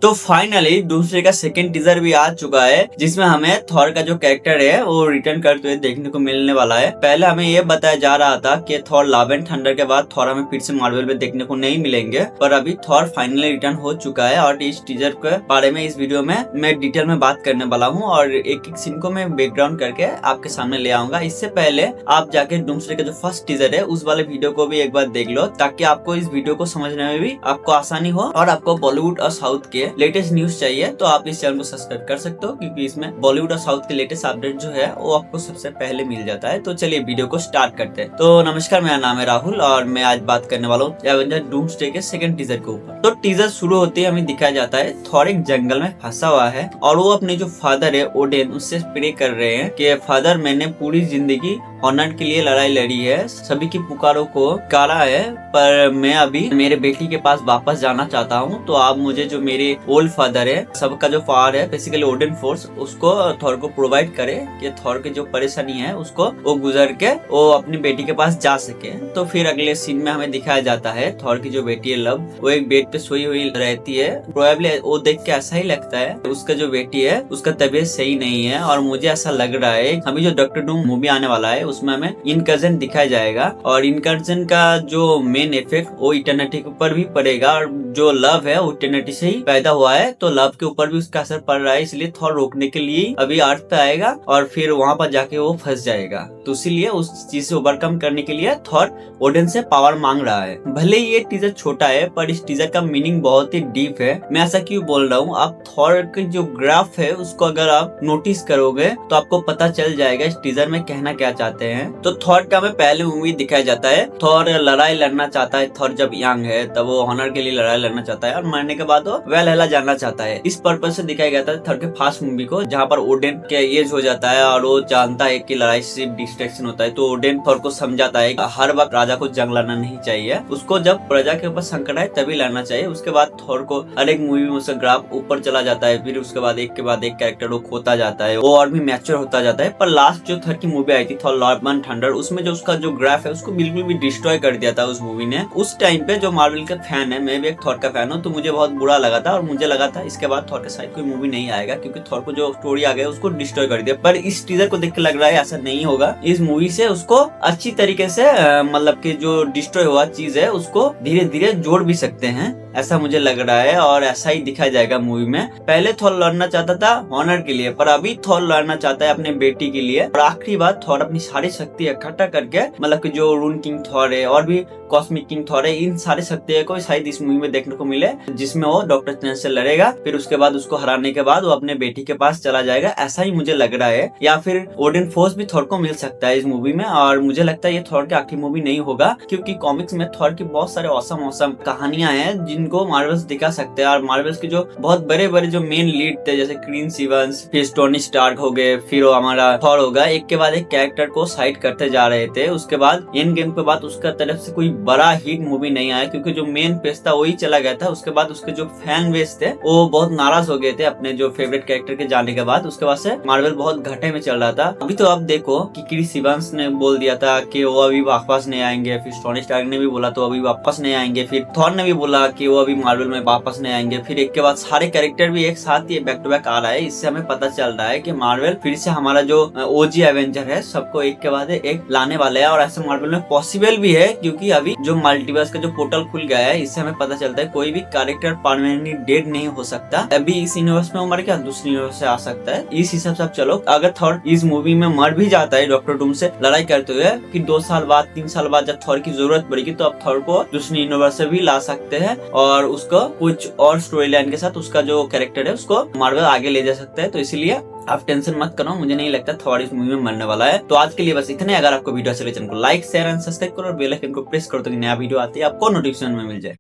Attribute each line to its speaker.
Speaker 1: तो फाइनली दूसरे का सेकंड टीजर भी आ चुका है, जिसमें हमें थॉर का जो कैरेक्टर है वो रिटर्न करते हुए देखने को मिलने वाला है। पहले हमें ये बताया जा रहा था कि थॉर लव एंड थंडर के बाद थॉर हमें फिर से मार्वल में देखने को नहीं मिलेंगे, पर अभी थॉर फाइनली रिटर्न हो चुका है। और इस टीजर के बारे में इस वीडियो में मैं डिटेल में बात करने वाला हूँ और एक एक सीन को मैं बैकग्राउंड करके आपके सामने ले आऊंगा। इससे पहले आप जाके दूसरे का जो फर्स्ट टीजर है उस वाले वीडियो को भी एक बार देख लो, ताकि आपको इस वीडियो को समझने में भी आपको आसानी हो। और आपको बॉलीवुड और साउथ के लेटेस्ट न्यूज चाहिए तो आप इस चैनल को सब्सक्राइब कर सकते हो, क्योंकि इसमें बॉलीवुड और साउथ के लेटेस्ट अपडेट जो है वो आपको सबसे पहले मिल जाता है। तो चलिए वीडियो को स्टार्ट करते हैं। तो नमस्कार, मेरा नाम है राहुल और मैं आज बात करने वाला हूँ एवेंजर डूम्सडे के सेकंड टीजर के ऊपर। तो टीजर शुरू होते ही हमें दिखाया जाता है थॉर एक जंगल में फंसा हुआ है और वो अपने जो फादर है ओडेन उससे प्रे कर रहे हैं कि फादर, मैंने पूरी जिंदगी ऑनर के लिए लड़ाई लड़ी है, सभी की पुकारों को कारा है, पर मैं अभी मेरे बेटी के पास वापस जाना चाहता हूँ। तो आप मुझे जो मेरे ओल्ड फादर है, सबका जो फादर है बेसिकली ओडेन फोर्स, उसको थॉर को प्रोवाइड करे कि थॉर की जो परेशानी है उसको वो गुजर के वो अपनी बेटी के पास जा सके। तो फिर अगले सीन में हमें दिखाया जाता है थॉर की जो बेटी है लव, वो एक बेड पे सोई हुई रहती है। प्रोबेबली वो देख के ऐसा ही लगता है उसका जो बेटी है उसका तबीयत सही नहीं है। और मुझे ऐसा लग रहा है अभी जो डॉक्टर डूम मूवी आने वाला है उसमें हमें इनकर्जन दिखाया जाएगा और इनकर्जन का जो मेन इफेक्ट वो इटर्निटी के ऊपर भी पड़ेगा। और जो लव है वो इटर्निटी से ही पैदा हुआ है, तो लव के ऊपर भी उसका असर पड़ रहा है। इसलिए थॉर रोकने के लिए अभी अर्थ पे आएगा और फिर वहां पर जाके वो फंस जाएगा। तो इसीलिए उस चीज से ओवरकम करने के लिए थॉर ओडेन से पावर मांग रहा है। भले ही ये टीजर छोटा है पर इस टीजर का मीनिंग बहुत ही डीप है। मैं ऐसा क्यों बोल रहा हूँ, आप थॉर की जो ग्राफ है उसको अगर आप नोटिस करोगे तो आपको पता चल जाएगा इस टीजर में कहना क्या चाहते हैं। तो थॉर का हमें पहले मूवी दिखाया जाता है, थॉर लड़ाई लड़ना चाहता है। थॉर जब यंग है तब वो ऑनर के लिए लड़ाई लड़ना चाहता है और मरने के बाद वो वैलहला जाना चाहता है। इस पर्पज से दिखाया गया था थॉर के फर्स्ट मूवी को, जहाँ पर ओडेन के एज हो जाता है और वो जानता है कि लड़ाई से डिस्ट्रैक्शन होता है। तो ओडेन थॉर को समझाता है हर वक्त राजा को जंग लड़ना नहीं चाहिए, उसको जब प्रजा के ऊपर संकट आए तभी लड़ना चाहिए। उसके बाद थॉर को हर एक मूवी में उसका ग्राफ ऊपर चला जाता है, फिर उसके बाद एक के बाद एक कैरेक्टर वो खोता जाता है, वो और भी मैच्योर होता जाता है। पर लास्ट जो थॉर की मूवी आई थी थॉर लव एंड थंडर, उसमें जो उसका जो ग्राफ है उसको बिल्कुल भी डिस्ट्रॉय कर दिया था उस मूवी ने। उस टाइम पे जो मार्वल के फैन है, मैं भी एक थॉर का फैन हूँ, तो मुझे बहुत बुरा लगा था और मुझे लगा था इसके बाद थॉर के साथ कोई मूवी नहीं आएगा, क्योंकि थॉर को जो स्टोरी आ गया उसको डिस्ट्रॉय कर दिया। पर इस टीजर को देख के लग रहा है ऐसा नहीं होगा। इस मूवी से उसको अच्छी तरीके से मतलब कि जो डिस्ट्रॉय हुआ चीज है उसको धीरे धीरे जोड़ भी सकते हैं, ऐसा मुझे लग रहा है। और ऐसा ही दिखाया जाएगा मूवी में। पहले थॉर लड़ना चाहता था ऑनर के लिए, पर अभी थॉर लड़ना चाहता है अपने बेटी के लिए। और आखिरी बार थॉर अपनी सारी शक्ति इकट्ठा करके, मतलब कि जो रून किंग थॉर है और भी कॉस्मिक किंग थॉर है, इन सारी शक्तियों को शायद इस मूवी में देखने को मिले, जिसमें वो डॉक्टर स्ट्रेंज से लड़ेगा। फिर उसके बाद उसको हराने के बाद वो अपने बेटी के पास चला जाएगा, ऐसा ही मुझे लग रहा है। या फिर ओडेन फोर्स भी थॉर को मिल सकता है इस मूवी में। और मुझे लगता है ये थॉर की आखिरी मूवी नहीं होगा, क्योंकि कॉमिक्स में थॉर की बहुत सारे औसम कहानियां हैं जिनको मार्वल्स दिखा सकते हैं। और मार्वल्स के जो बहुत बड़े बड़े जो मेन लीड थे, जैसे क्वीन इवांस, फिर टोनी स्टार्क हो गए, फिर वो हमारा थॉर होगा, एक के बाद एक कैरेक्टर को साइड करते जा रहे थे। उसके बाद एंड गेम के बाद उसका तरफ से कोई बड़ा हिट मूवी नहीं आया, क्योंकि जो मेन पेज था वही चला गया था। उसके बाद उसके जो फैन बेस थे वो बहुत नाराज हो गए थे अपने जो फेवरेट कैरेक्टर के जाने के बाद। उसके बाद से मार्वल बहुत घाटे में चल रहा था। अभी तो आप देखो कि क्रिस इवांस ने बोल दिया था कि वो अभी वापस नहीं आएंगे, फिर टोनी स्टार्क ने भी बोला तो अभी वापस नहीं आएंगे, फिर थॉर ने भी बोला कि वो अभी मार्वल में वापस नहीं आएंगे। फिर एक के बाद सारे कैरेक्टर भी एक साथ ही बैक टू बैक आ रहा है। इससे हमें पता चल रहा है कि मार्वल फिर से हमारा जो ओजी एवेंजर है सबको एक के बाद एक लाने वाले हैं। और ऐसे मार्वल में पॉसिबल भी है, क्योंकि अभी जो मल्टीवर्स का जो पोर्टल खुल गया है, इससे हमें पता चलता है कोई भी कैरेक्टर परमानेंटली डेड नहीं हो सकता। अभी इस यूनिवर्स में मर गया दूसरे यूनिवर्स से आ सकता है। इस हिसाब से चलो, अगर थॉर इस मूवी में मर भी जाता है डॉक्टर डूम से लड़ाई करते हुए, फिर 2 साल बाद 3 साल बाद जब थॉर की जरूरत पड़ेगी तो अब थॉर को दूसरे यूनिवर्स से भी ला सकते हैं और उसको कुछ और स्टोरी लाइन के साथ उसका जो कैरेक्टर है उसको मार्वल आगे ले जा सकता है। तो इसीलिए आप टेंशन मत करो, मुझे नहीं लगता थॉर इस मूवी में मरने वाला है। तो आज के लिए बस इतने। अगर आपको वीडियो अच्छी लगे चैनल को लाइक शेयर एंड सब्सक्राइब करो और बेल आइकन को प्रेस करो, तो नया वीडियो आती है आपको नोटिफिकेशन में मिल जाए।